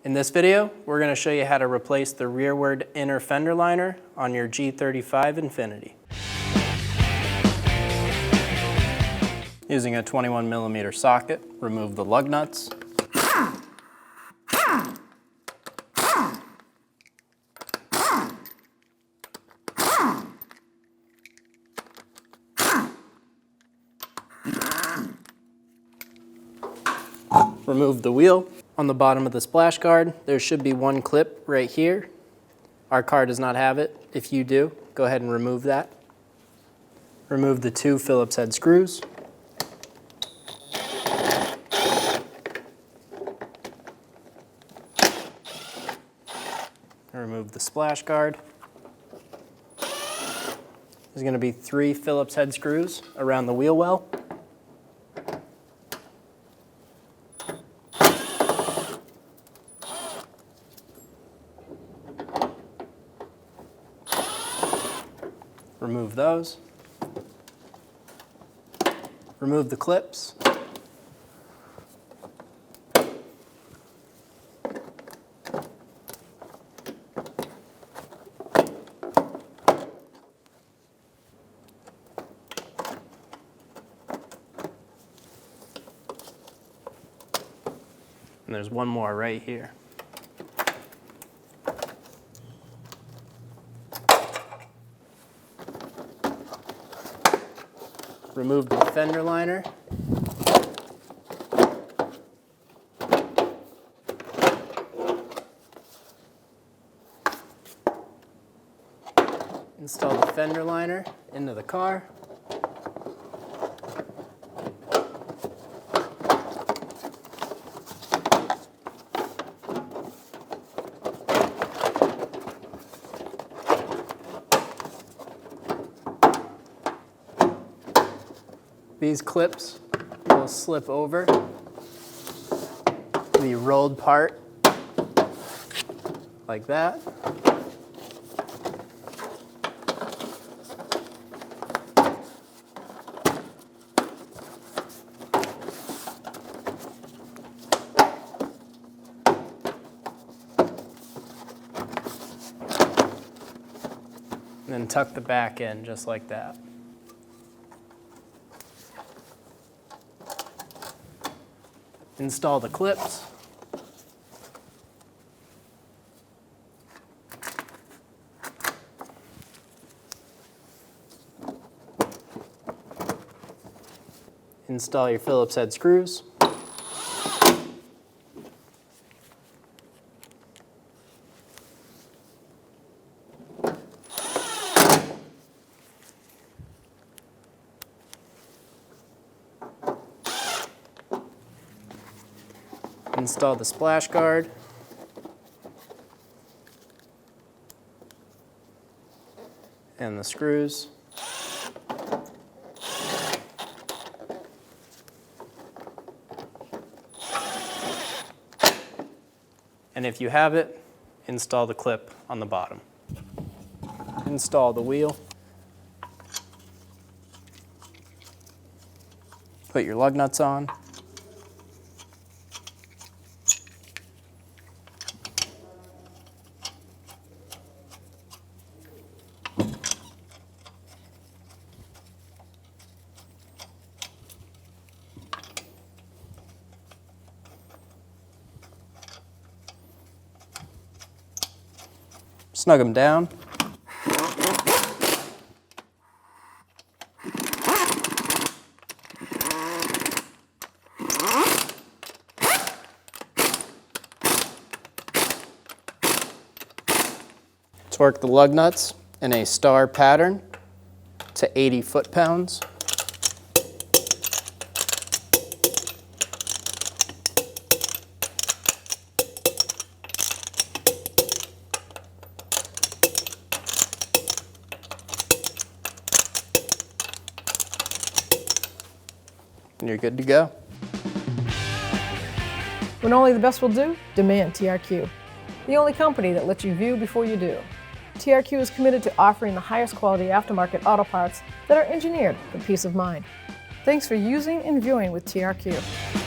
In this video, we're going to show you how to replace the rearward inner fender liner on your G35 INFINITI. Using a 21mm socket, remove the lug nuts. Remove the wheel. On the bottom of the splash guard, there should be one clip right here. Our car does not have it. If you do, go ahead and remove that. Remove the 2 Phillips head screws. Remove the splash guard. There's going to be 3 Phillips head screws around the wheel well. Remove those. Remove the clips. And there's one more right here. Remove the fender liner. Install the fender liner into the car. These clips will slip over the rolled part like that. And then tuck the back in just like that. Install the clips. Install your Phillips head screws. Install the splash guard. And the screws. And if you have it, install the clip on the bottom. Install the wheel. Put your lug nuts on. Snug them down. Torque the lug nuts in a star pattern to 80 foot-pounds. And you're good to go. When only the best will do, demand TRQ. The only company that lets you view before you do. TRQ is committed to offering the highest quality aftermarket auto parts that are engineered for peace of mind. Thanks for using and viewing with TRQ.